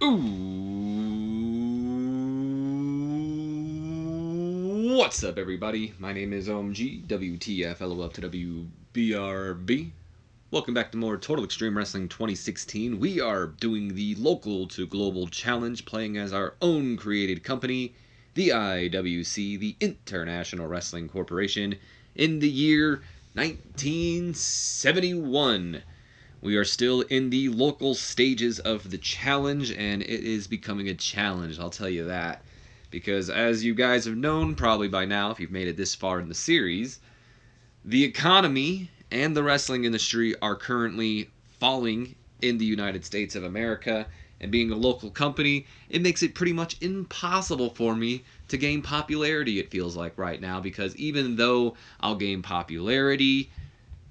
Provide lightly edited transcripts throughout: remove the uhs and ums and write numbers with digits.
Ooh, what's up, everybody? My name is OMG, WTF, LOL to WBRB. Welcome back to more Total Extreme Wrestling 2016. We are doing the local to global challenge, playing as our own created company, the IWC, the International Wrestling Corporation, in the year 1971. We are still in the local stages of the challenge, and it is becoming a challenge, I'll tell you that. Because as you guys have known probably by now, if you've made it this far in the series, the economy and the wrestling industry are currently falling in the United States of America. And being a local company, it makes it pretty much impossible for me to gain popularity, it feels like right now. Because even though I'll gain popularity,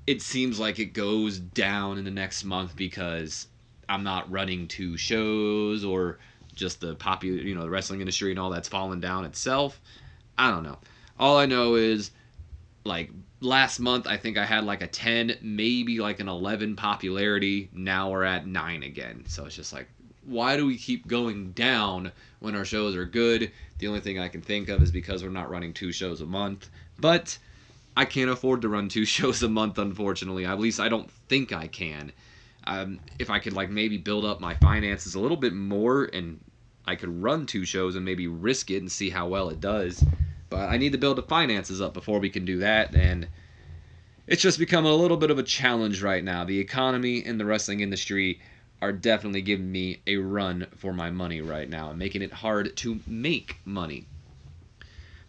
it seems like it goes down in the next month because I'm not running two shows, or just the the wrestling industry and all that's fallen down itself. I don't know. All I know is, like, last month I think I had like a 10, maybe like an 11 popularity. Now we're at 9 again. So it's just like, why do we keep going down when our shows are good? The only thing I can think of is because we're not running two shows a month. But I can't afford to run two shows a month, unfortunately. At least I don't think I can. If I could, like, maybe build up my finances a little bit more, and I could run two shows and maybe risk it and see how well it does. But I need to build the finances up before we can do that, and it's just become a little bit of a challenge right now. The economy and the wrestling industry are definitely giving me a run for my money right now and making it hard to make money.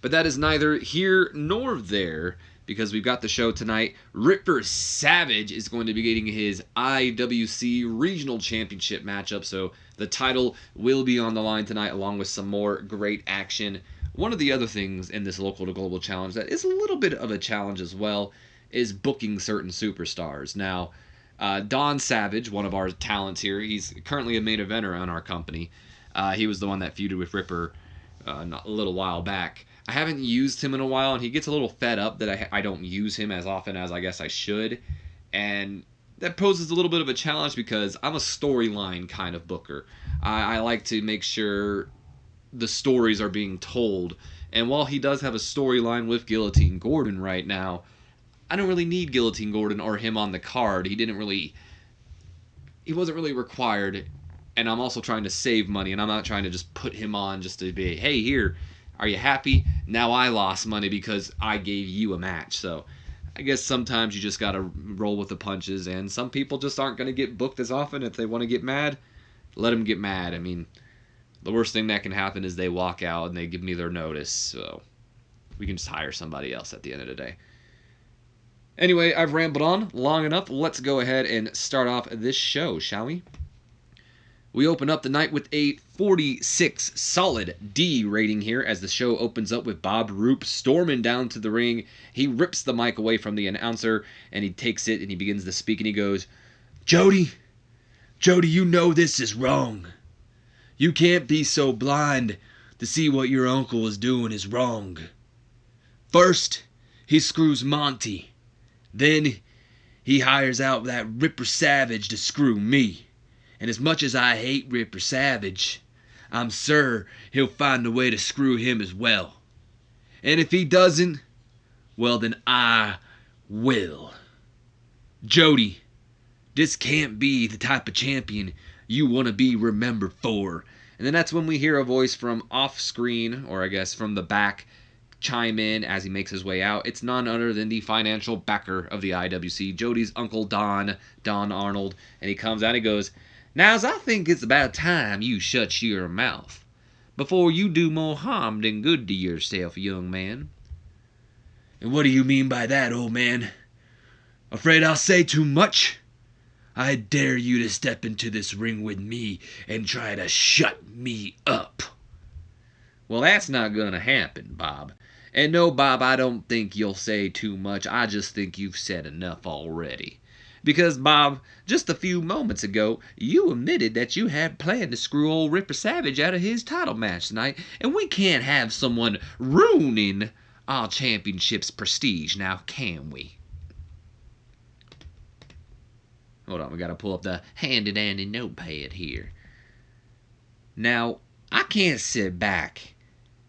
But that is neither here nor there, because we've got the show tonight. Ripper Savage is going to be getting his IWC Regional Championship matchup, so the title will be on the line tonight, along with some more great action. One of the other things in this local to global challenge that is a little bit of a challenge as well is booking certain superstars. Now, Don Savage, one of our talents here, he's currently a main eventer on our company. He was the one that feuded with Ripper a little while back. I haven't used him in a while, and he gets a little fed up that I don't use him as often as I guess I should. And that poses a little bit of a challenge because I'm a storyline kind of booker. I like to make sure the stories are being told. And while he does have a storyline with Guillotine Gordon right now, I don't really need Guillotine Gordon or him on the card. He wasn't really required, and I'm also trying to save money, and I'm not trying to just put him on just to be, hey, here, are you happy? Now I lost money because I gave you a match. So I guess sometimes you just gotta roll with the punches, and some people just aren't gonna get booked as often. If they want to get mad, let them get mad. I mean, the worst thing that can happen is they walk out and they give me their notice, so we can just hire somebody else at the end of the day. Anyway, I've rambled on long enough. Let's go ahead and start off this show, shall we? We open up the night with a 46 solid D rating here as the show opens up with Bob Roop storming down to the ring. He rips the mic away from the announcer and he takes it and he begins to speak and he goes, Jody, you know this is wrong. You can't be so blind to see what your uncle is doing is wrong. First, he screws Monty. Then, he hires out that Ripper Savage to screw me. And as much as I hate Ripper Savage, I'm sure he'll find a way to screw him as well. And if he doesn't, well then I will. Jody, this can't be the type of champion you want to be remembered for. And then that's when we hear a voice from off screen, or I guess from the back, chime in as he makes his way out. It's none other than the financial backer of the IWC, Jody's Uncle Don Arnold. And he comes out and he goes, Now's I think it's about time you shut your mouth before you do more harm than good to yourself, young man. And what do you mean by that, old man? Afraid I'll say too much? I dare you to step into this ring with me and try to shut me up. Well, that's not gonna happen, Bob. And no, Bob, I don't think you'll say too much. I just think you've said enough already. Because, Bob, just a few moments ago, you admitted that you had planned to screw old Ripper Savage out of his title match tonight, and we can't have someone ruining our championship's prestige now, can we? Hold on, we gotta pull up the handy-dandy notepad here. Now, I can't sit back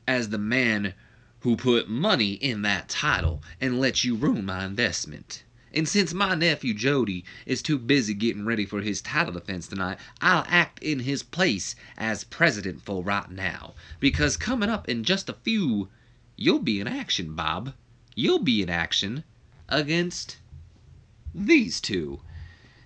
as the man who put money in that title and let you ruin my investment. And since my nephew Jody is too busy getting ready for his title defense tonight, I'll act in his place as president for right now. Because coming up in just a few, you'll be in action, Bob. You'll be in action against these two.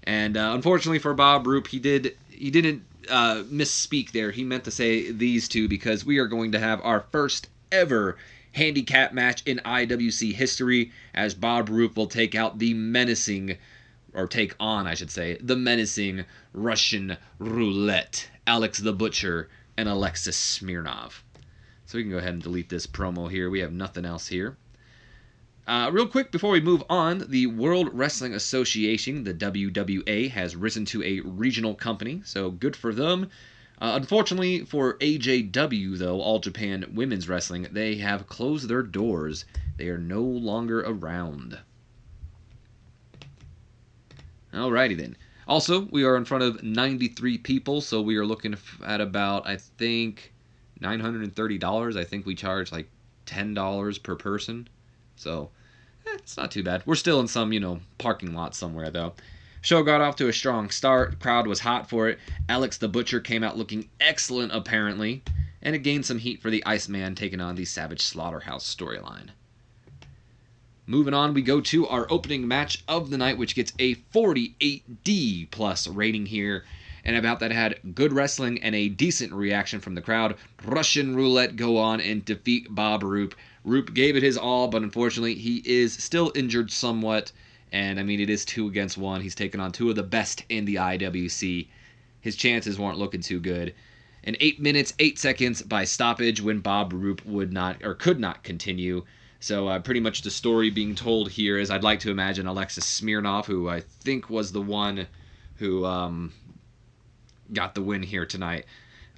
And unfortunately for Bob Roop, he didn't misspeak there. He meant to say these two because we are going to have our first ever handicap match in IWC history as Bob Roop will take out the menacing, or take on, I should say, the menacing Russian Roulette, Alex the Butcher, and Alexis Smirnov. So we can go ahead and delete this promo here. We have nothing else here. Real quick, before we move on, the World Wrestling Association, the WWA, has risen to a regional company, so good for them. Unfortunately for AJW, though, All Japan Women's Wrestling, they have closed their doors. They are no longer around. Alrighty then. Also, we are in front of 93 people, so we are looking at about, I think, $930. I think we charge like $10 per person. So, it's not too bad. We're still in some, parking lot somewhere, though. Show got off to a strong start. Crowd was hot for it. Alex the Butcher came out looking excellent, apparently. And it gained some heat for the Iceman taking on the Savage Slaughterhouse storyline. Moving on, we go to our opening match of the night, which gets a 48D plus rating here. And about that had good wrestling and a decent reaction from the crowd. Russian Roulette go on and defeat Bob Roop. Roop gave it his all, but unfortunately he is still injured somewhat. And, it is 2 against 1. He's taken on 2 of the best in the IWC. His chances weren't looking too good. In 8 minutes, 8 seconds by stoppage when Bob Roop could not continue. So pretty much the story being told here is I'd like to imagine Alexis Smirnov, who I think was the one who got the win here tonight.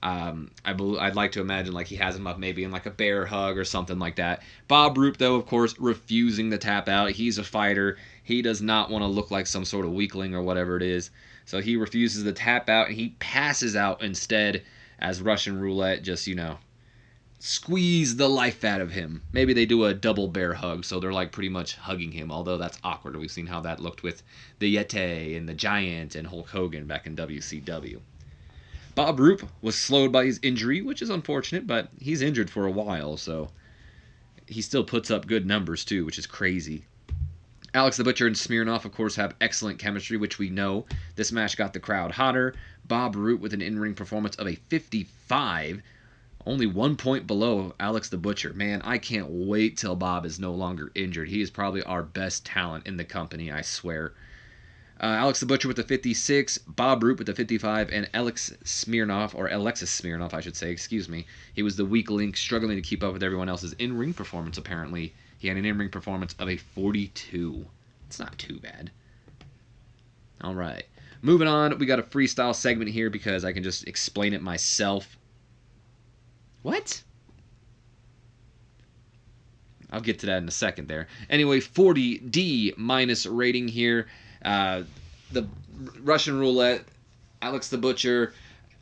I'd like to imagine like he has him up maybe in like a bear hug or something like that. Bob Roop, though, of course, refusing to tap out. He's a fighter. He does not want to look like some sort of weakling or whatever it is. So he refuses to tap out, and he passes out instead as Russian Roulette just, squeeze the life out of him. Maybe they do a double bear hug, so they're like pretty much hugging him, although that's awkward. We've seen how that looked with the Yeti and the Giant and Hulk Hogan back in WCW. Bob Roop was slowed by his injury, which is unfortunate, but he's injured for a while, so he still puts up good numbers too, which is crazy. Alex the Butcher and Smirnov, of course, have excellent chemistry, which we know. This match got the crowd hotter. Bob Roop with an in-ring performance of a 55, only 1 point below Alex the Butcher. Man, I can't wait till Bob is no longer injured. He is probably our best talent in the company, I swear. Alex the Butcher with the 56, Bob Roop with the 55, and Alexis Smirnov, I should say, excuse me. He was the weak link, struggling to keep up with everyone else's in-ring performance, apparently. He had an in-ring performance of a 42. It's not too bad. Alright. Moving on, we got a freestyle segment here because I can just explain it myself. What? I'll get to that in a second there. Anyway, 40D minus rating here. The Russian Roulette, Alex the Butcher,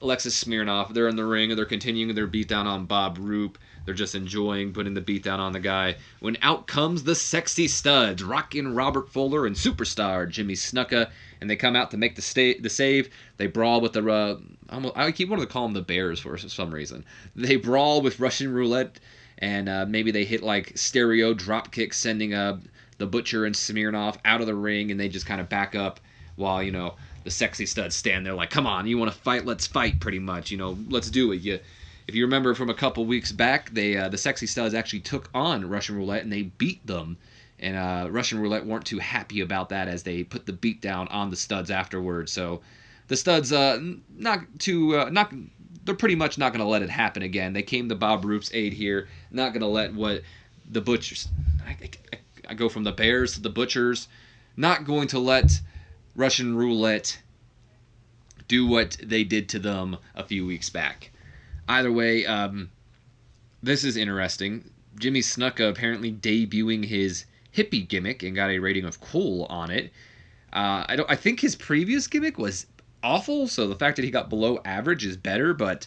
Alexis Smirnov, they're in the ring and they're continuing their beatdown on Bob Roop. They're just enjoying putting the beatdown on the guy. When out comes the Sexy Studs, Rockin' Robert Fuller and Superstar Jimmy Snuka, and they come out to make the save. They brawl with the I keep wanting to call them the Bears for some reason. They brawl with Russian Roulette, and maybe they hit like stereo drop kicks, sending the Butcher and Smirnov out of the ring, and they just kind of back up while the Sexy Studs stand there like, come on, you want to fight? Let's fight, pretty much. Let's do it. If you remember from a couple weeks back, the Sexy Studs actually took on Russian Roulette and they beat them. And Russian Roulette weren't too happy about that as they put the beat down on the Studs afterwards. So the Studs they're pretty much not going to let it happen again. They came to Bob Roop's aid here, not going to let what the Butchers. I go from the Bears to the Butchers, not going to let Russian Roulette do what they did to them a few weeks back. Either way, this is interesting. Jimmy Snuka apparently debuting his hippie gimmick and got a rating of cool on it. I think his previous gimmick was awful, so the fact that he got below average is better, but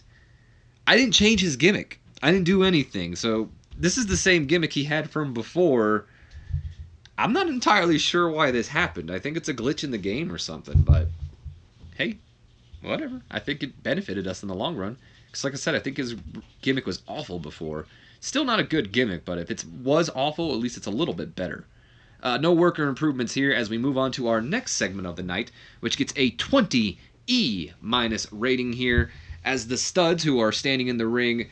I didn't change his gimmick. I didn't do anything. So this is the same gimmick he had from before. I'm not entirely sure why this happened. I think it's a glitch in the game or something, but hey, whatever. I think it benefited us in the long run. Because like I said, I think his gimmick was awful before. Still not a good gimmick, but if it was awful, at least it's a little bit better. No worker improvements here as we move on to our next segment of the night, which gets a 20 E- rating here, as the studs who are standing in the ring,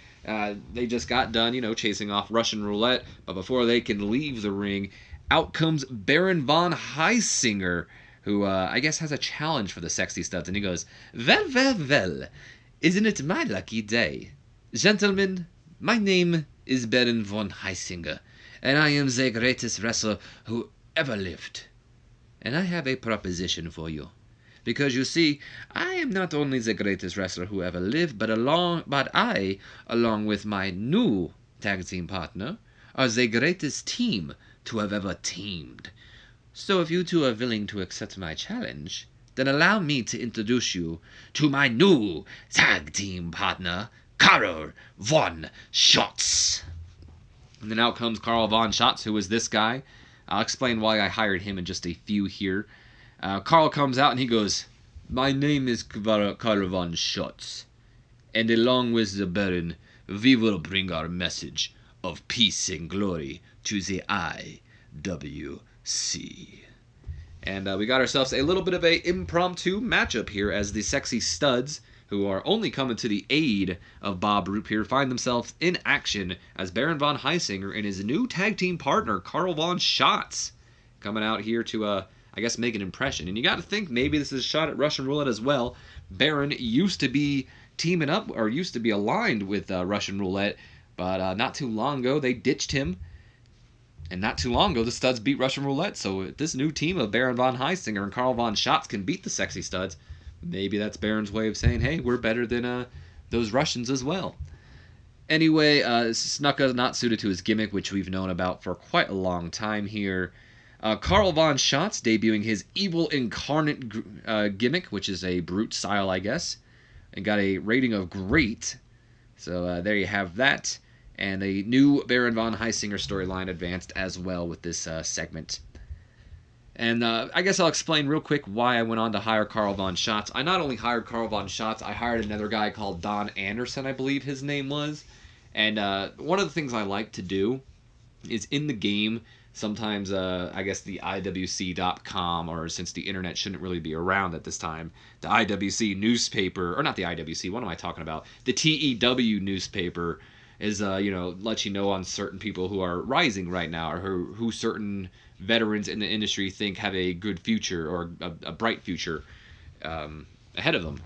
they just got done, chasing off Russian Roulette, but before they can leave the ring, out comes Baron von Heisinger, who I guess has a challenge for the sexy studs, and he goes, well, isn't it my lucky day? Gentlemen, my name is Baron von Heisinger, and I am the greatest wrestler who ever lived. And I have a proposition for you. Because you see, I am not only the greatest wrestler who ever lived, but I, along with my new tag team partner, are the greatest team to have ever teamed. So if you two are willing to accept my challenge, then allow me to introduce you to my new tag team partner, Karl von Schotz. And then out comes Karl von Schotz, who is this guy. I'll explain why I hired him in just a few here. Karl comes out and he goes, my name is Karl von Schotz, and along with the Baron, we will bring our message of peace and glory to the IWC. And we got ourselves a little bit of a impromptu matchup here as the sexy studs, who are only coming to the aid of Bob Roop here, find themselves in action as Baron von Heisinger and his new tag team partner, Karl von Schotz, coming out here to, I guess, make an impression. And you got to think maybe this is a shot at Russian Roulette as well. Baron used to be teaming up, or used to be aligned with Russian Roulette, but not too long ago they ditched him. And not too long ago, the studs beat Russian Roulette. So this new team of Baron von Heisinger and Karl von Schotz can beat the sexy studs. Maybe that's Baron's way of saying, hey, we're better than those Russians as well. Anyway, Snuka not suited to his gimmick, which we've known about for quite a long time here. Karl von Schotz debuting his evil incarnate gimmick, which is a brute style, I guess, and got a rating of great. So there you have that. And a new Baron von Heisinger storyline advanced as well with this segment. And I guess I'll explain real quick why I went on to hire Karl von Schotz. I not only hired Karl von Schotz, I hired another guy called Don Anderson, I believe his name was. And one of the things I like to do is in the game, sometimes I guess the IWC.com, or since the internet shouldn't really be around at this time, the IWC newspaper, or not the IWC, what am I talking about? The TEW newspaper is, let you know on certain people who are rising right now, or who certain veterans in the industry think have a good future, or a bright future ahead of them.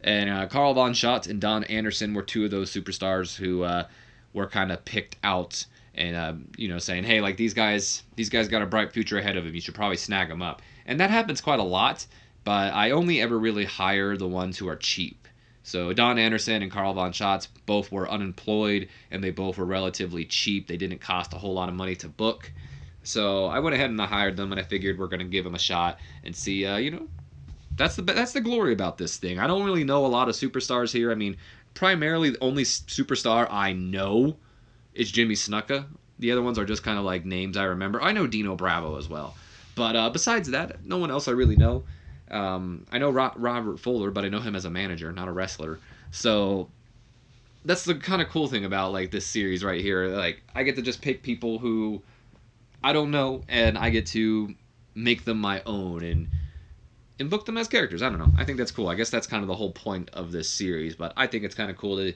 And Karl von Schotz and Don Anderson were two of those superstars who were kind of picked out and, saying, hey, like these guys got a bright future ahead of them. You should probably snag them up. And that happens quite a lot, but I only ever really hire the ones who are cheap. So Don Anderson and Karl von Schotz both were unemployed, and they both were relatively cheap. They didn't cost a whole lot of money to book. So I went ahead and I hired them, and I figured we're going to give them a shot and see, that's the glory about this thing. I don't really know a lot of superstars here. I mean, primarily the only superstar I know is Jimmy Snuka. The other ones are just kind of like names I remember. I know Dino Bravo as well. But besides that, no one else I really know. I know Robert Fuller, but I know him as a manager, not a wrestler. So that's the kind of cool thing about like this series right here. Like I get to just pick people who I don't know, and I get to make them my own and book them as characters. I don't know. I think that's cool. I guess that's kind of the whole point of this series. But I think it's kind of cool to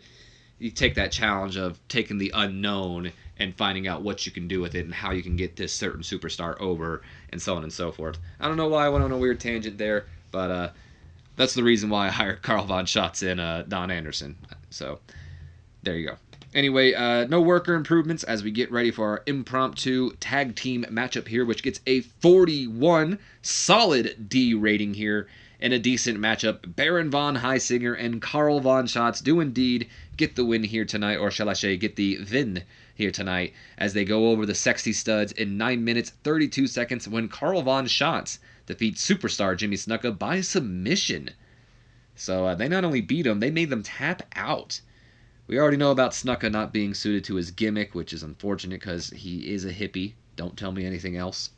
you take that challenge of taking the unknown and finding out what you can do with it and how you can get this certain superstar over and so on and so forth. I don't know why I went on a weird tangent there, but that's the reason why I hired Karl von Schotz and Don Anderson. So there you go. Anyway, no worker improvements as we get ready for our impromptu tag team matchup here, which gets a 41 solid D rating here and a decent matchup. Baron von Heisinger and Karl von Schotz do indeed get the win here tonight, or shall I say get the win here tonight, as they go over the sexy studs in 9 minutes 32 seconds when Karl von Schotz defeats superstar Jimmy Snuka by submission. So they not only beat him, they made them tap out, We already know about Snuka not being suited to his gimmick, which is unfortunate because he is a hippie. Don't tell me anything else.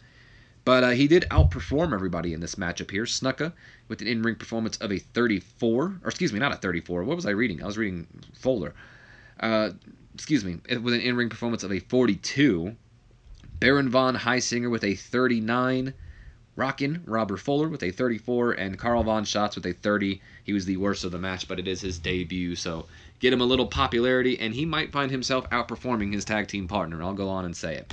But he did outperform everybody in this matchup here. Snuka with an in-ring performance of a 34. Or excuse me, not a 34. What was I reading? I was reading folder. Excuse me. With an in-ring performance of a 42. Baron von Heisinger with a 39. Rockin' Robert Fuller with a 34, and Carl Von Schatz with a 30. He was the worst of the match, but it is his debut, so get him a little popularity, and he might find himself outperforming his tag team partner. I'll go on and say it.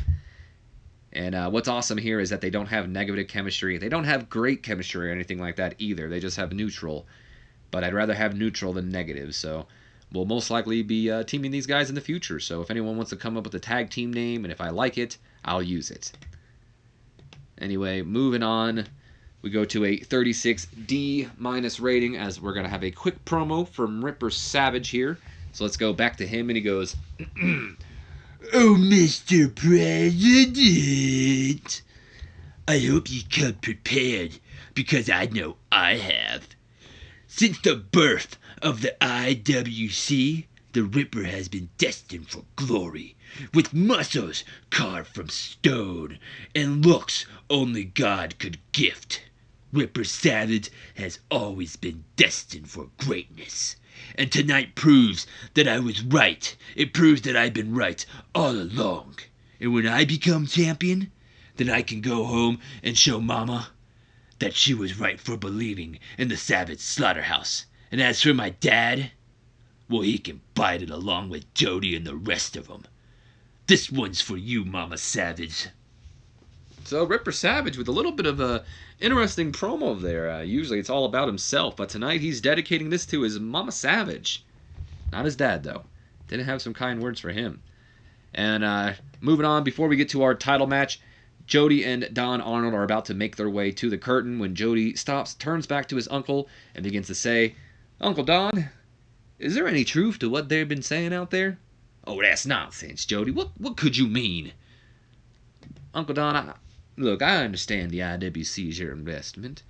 And what's awesome here is that they don't have negative chemistry. They don't have great chemistry or anything like that either. They just have neutral. But I'd rather have neutral than negative, so we'll most likely be teaming these guys in the future. So if anyone wants to come up with a tag team name, and if I like it, I'll use it. Anyway, moving on, we go to a 36D minus rating as we're going to have a quick promo from Ripper Savage here. So let's go back to him, and he goes, "Oh, Mr. President, I hope you come prepared, because I know I have. Since the birth of the IWC, the Ripper has been destined for glory, with muscles carved from stone and looks only God could gift. Ripper Savage has always been destined for greatness, and tonight proves that I was right. It proves that I've been right all along. And when I become champion, then I can go home and show Mama that she was right for believing in the Savage Slaughterhouse. And as for my dad, well, he can bite it along with Jody and the rest of them. This one's for you, Mama Savage." So Ripper Savage with a little bit of a interesting promo there. Usually it's all about himself, but tonight he's dedicating this to his Mama Savage. Not his dad, though. Didn't have some kind words for him. And moving on, before we get to our title match, Jody and Don Arnold are about to make their way to the curtain when Jody stops, turns back to his uncle, and begins to say, "Uncle Don, is there any truth to what they've been saying out there?" "Oh, that's nonsense, Jody. What could you mean?" "Uncle Don, look, I understand the IWC is your investment,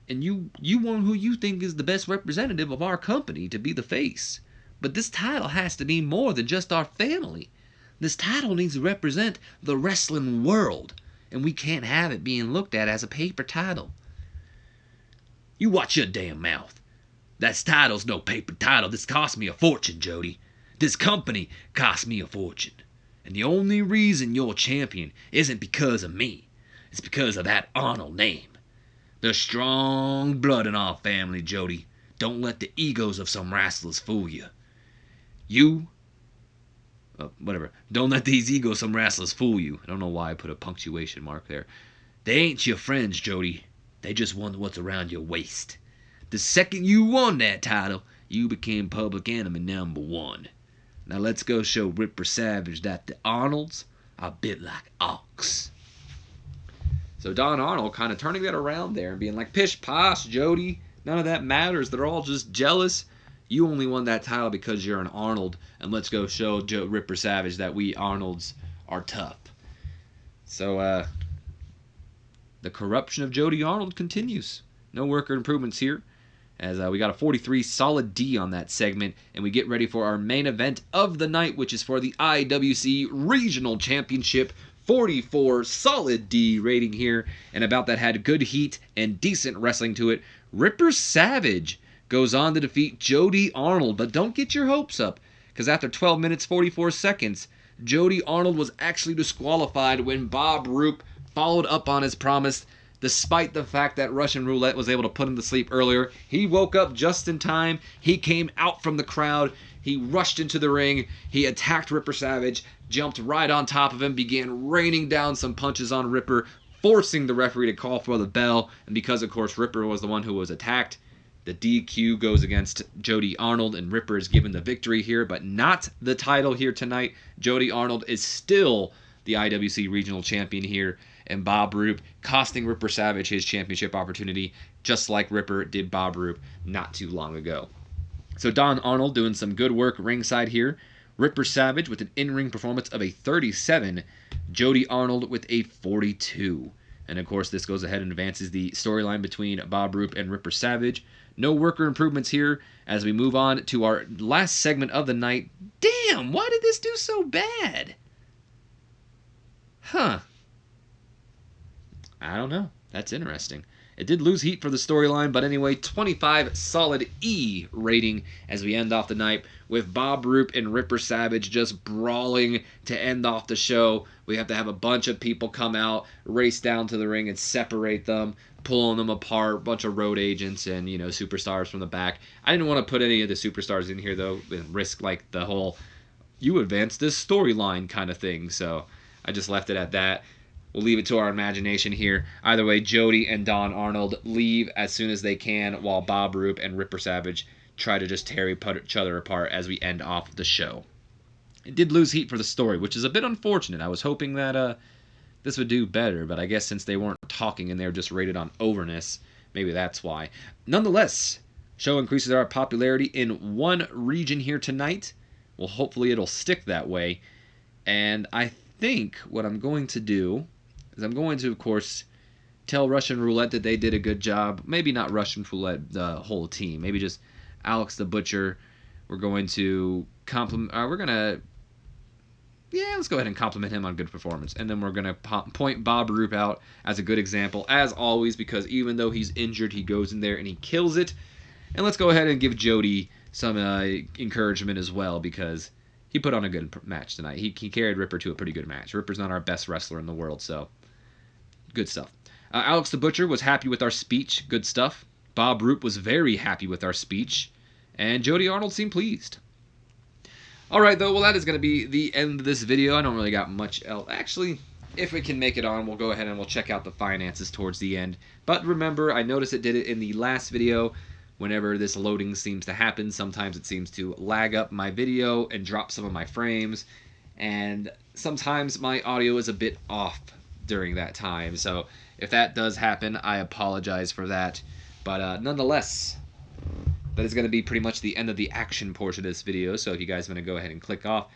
and you want who you think is the best representative of our company to be the face. But this title has to be more than just our family. This title needs to represent the wrestling world, and we can't have it being looked at as a paper title." "You watch your damn mouth. That title's no paper title. This cost me a fortune, Jody. This company cost me a fortune. And the only reason you're champion isn't because of me. It's because of that Arnold name. There's strong blood in our family, Jody. Don't let the egos of some wrestlers fool you. Don't let these egos of some wrestlers fool you." I don't know why I put a punctuation mark there. "They ain't your friends, Jody. They just want what's around your waist. The second you won that title, you became public enemy number one. Now let's go show Ripper Savage that the Arnolds are a bit like ox." So Don Arnold kind of turning that around there and being like, "Pish posh, Jody. None of that matters. They're all just jealous. You only won that title because you're an Arnold, and let's go show Ripper Savage that we Arnolds are tough." So the corruption of Jody Arnold continues. No worker improvements here, as we got a 43 solid D on that segment, and we get ready for our main event of the night, which is for the IWC Regional Championship. 44 solid D rating here, and about that had good heat and decent wrestling to it. Ripper Savage goes on to defeat Jody Arnold, but don't get your hopes up, because after 12 minutes 44 seconds, Jody Arnold was actually disqualified when Bob Roop followed up on his promise. Despite the fact that Russian Roulette was able to put him to sleep earlier, he woke up just in time. He came out from the crowd. He rushed into the ring. He attacked Ripper Savage, jumped right on top of him, began raining down some punches on Ripper, forcing the referee to call for the bell. And because, of course, Ripper was the one who was attacked, the DQ goes against Jody Arnold, and Ripper is given the victory here, but not the title here tonight. Jody Arnold is still the IWC Regional Champion here, and Bob Roop costing Ripper Savage his championship opportunity, just like Ripper did Bob Roop not too long ago. So Don Arnold doing some good work ringside here. Ripper Savage with an in-ring performance of a 37. Jody Arnold with a 42. And of course, this goes ahead and advances the storyline between Bob Roop and Ripper Savage. No worker improvements here as we move on to our last segment of the night. Damn, why did this do so bad? Huh. I don't know. That's interesting. It did lose heat for the storyline, but anyway, 25 solid E rating as we end off the night with Bob Roop and Ripper Savage just brawling to end off the show. We have to have a bunch of people come out, race down to the ring and separate them, pulling them apart, a bunch of road agents and, superstars from the back. I didn't want to put any of the superstars in here, though, and risk, like, the whole, you advance this storyline kind of thing, so I just left it at that. We'll leave it to our imagination here. Either way, Jody and Don Arnold leave as soon as they can, while Bob Roop and Ripper Savage try to just tear each other apart as we end off the show. It did lose heat for the story, which is a bit unfortunate. I was hoping that this would do better, but I guess since they weren't talking and they were just rated on overness, maybe that's why. Nonetheless, show increases our popularity in one region here tonight. Well, hopefully it'll stick that way. And I think what I'm going to do is I'm going to, of course, tell Russian Roulette that they did a good job. Maybe not Russian Roulette, the whole team. Maybe just Alex the Butcher. We're going to compliment. Let's go ahead and compliment him on good performance. And then we're going to point Bob Roop out as a good example, as always, because even though he's injured, he goes in there and he kills it. And let's go ahead and give Jody some encouragement as well, because he put on a good match tonight. He carried Ripper to a pretty good match. Ripper's not our best wrestler in the world, so good stuff. Alex the Butcher was happy with our speech. Good stuff. Bob Roop was very happy with our speech. And Jody Arnold seemed pleased. Alright, though, well, that is going to be the end of this video. I don't really got much else. Actually, if we can make it on, we'll go ahead and we'll check out the finances towards the end. But remember, I noticed it did it in the last video. Whenever this loading seems to happen, sometimes it seems to lag up my video and drop some of my frames. And sometimes my audio is a bit off during that time. So if that does happen, I apologize for that. But nonetheless, that is going to be pretty much the end of the action portion of this video. So if you guys want to go ahead and click off,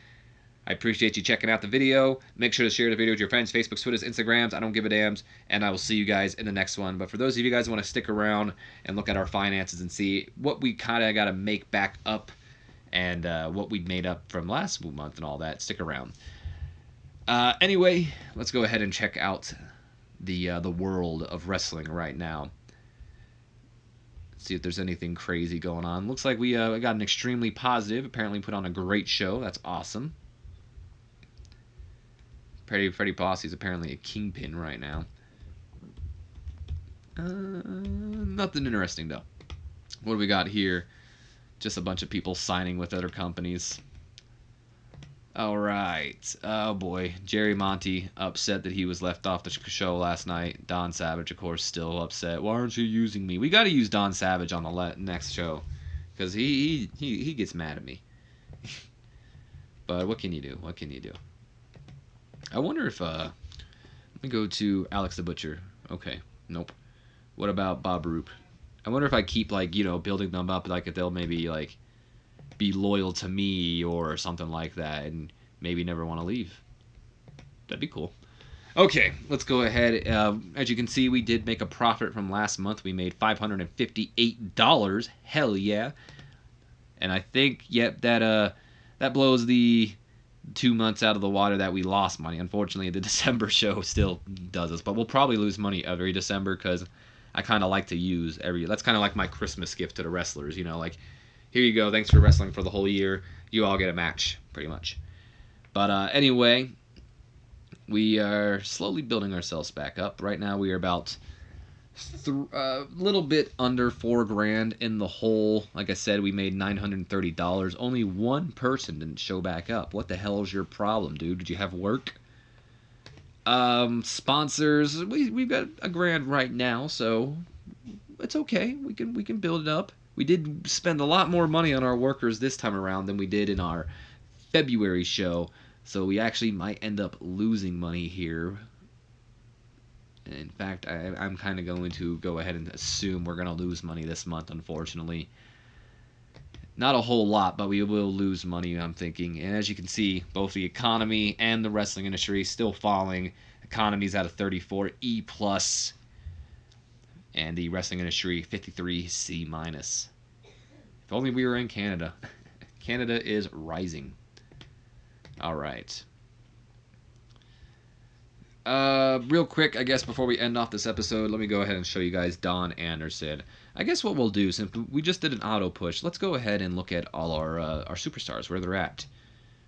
I appreciate you checking out the video. Make sure to share the video with your friends, Facebooks, Twitters, Instagrams. I don't give a damns. And I will see you guys in the next one. But for those of you guys who want to stick around and look at our finances and see what we kind of got to make back up and what we made up from last month and all that, stick around. Anyway, let's go ahead and check out the world of wrestling right now. See if there's anything crazy going on. Looks like we got an extremely positive. Apparently put on a great show. That's awesome. Freddy Posse's apparently a kingpin right now. Nothing interesting, though. What do we got here? Just a bunch of people signing with other companies. Alright. Oh, boy. Jerry Monty upset that he was left off the show last night. Don Savage, of course, still upset. Why aren't you using me? We got to use Don Savage on the next show. Because he gets mad at me. But what can you do? What can you do? I wonder if, let me go to Alex the Butcher. Okay, nope. What about Bob Roop? I wonder if I keep, building them up, if they'll maybe, be loyal to me or something like that and maybe never want to leave. That'd be cool. Okay, let's go ahead. As you can see, we did make a profit from last month. We made $558. Hell yeah. And I think, that blows the 2 months out of the water that we lost money. Unfortunately, the December show still does us, but we'll probably lose money every December because I kind of like to use that's kind of like my Christmas gift to the wrestlers, here you go, thanks for wrestling for the whole year, you all get a match, pretty much. But anyway, we are slowly building ourselves back up. Right now we are about a little bit under $4,000 in the hole. Like I said, we made $930. Only one person didn't show back up. What the hell is your problem, dude? Did you have work? Sponsors, we've got $1,000 right now, so it's okay. We can build it up. We did spend a lot more money on our workers this time around than we did in our February show, so we actually might end up losing money here. In fact, I'm kind of going to go ahead and assume we're going to lose money this month, unfortunately. Not a whole lot, but we will lose money, I'm thinking. And as you can see, both the economy and the wrestling industry is still falling. Economy's at a 34 E+. And the wrestling industry 53 C-. If only we were in Canada. Canada is rising. All right. Real quick, I guess before we end off this episode, let me go ahead and show you guys Don Anderson. I guess what we'll do, since we just did an auto push, let's go ahead and look at all our superstars, where they're at.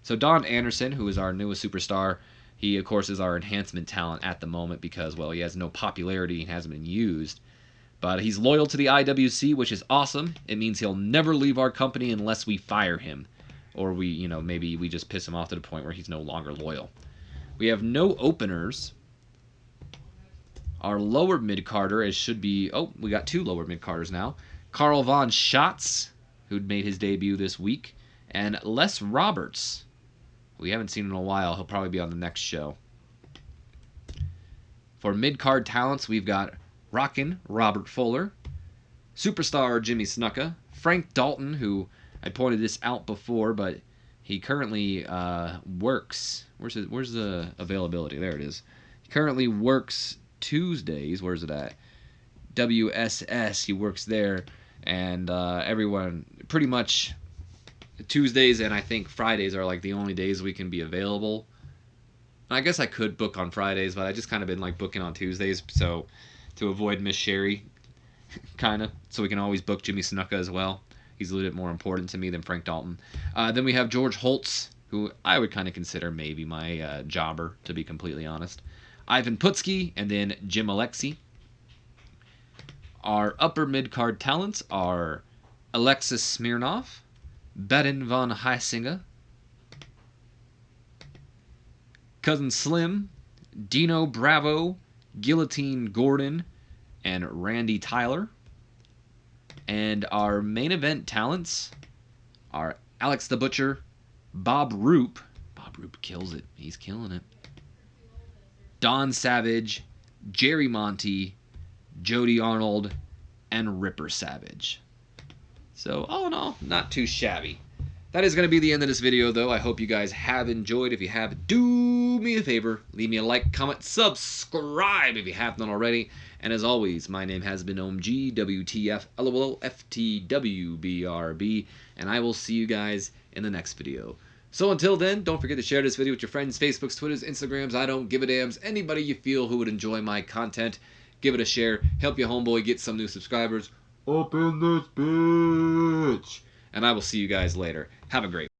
So Don Anderson, who is our newest superstar, he of course is our enhancement talent at the moment because, well, he has no popularity and hasn't been used. But he's loyal to the IWC, which is awesome. It means he'll never leave our company unless we fire him. Or we, maybe we just piss him off to the point where he's no longer loyal. We have no openers. Our lower mid-carder should be... Oh, we got 2 lower mid-carders now. Carl Von Schatz, who'd made his debut this week. And Les Roberts. We haven't seen him in a while. He'll probably be on the next show. For mid-card talents, we've got Rockin' Robert Fuller, Superstar Jimmy Snuka, Frank Dalton, who I pointed this out before, but he currently works. Where's the availability? There it is. He currently works Tuesdays. Where's it at? WSS. He works there, and everyone pretty much Tuesdays and I think Fridays are like the only days we can be available. I guess I could book on Fridays, but I just kind of been like booking on Tuesdays, so to avoid Miss Sherry, kind of, so we can always book Jimmy Snuka as well. He's a little bit more important to me than Frank Dalton. Then we have George Holtz, who I would kind of consider maybe my jobber, to be completely honest. Ivan Putski, and then Jim Alexi. Our upper mid-card talents are Alexis Smirnov, Baden von Heisinger, Cousin Slim, Dino Bravo, Guillotine Gordon, and Randy Tyler. And our main event talents are Alex the Butcher, Bob Roop. Bob Roop kills it. He's killing it. Don Savage, Jerry Monty, Jody Arnold, and Ripper Savage. So, all in all, not too shabby. That is going to be the end of this video, though. I hope you guys have enjoyed. If you have, do me a favor. Leave me a like, comment, subscribe if you haven't done already. And as always, my name has been OMG, WTF, LOL, FTW, BRB. And I will see you guys in the next video. So until then, don't forget to share this video with your friends, Facebooks, Twitters, Instagrams, I don't give a dams. Anybody you feel who would enjoy my content, give it a share. Help your homeboy get some new subscribers. Up in this bitch. And I will see you guys later. Have a great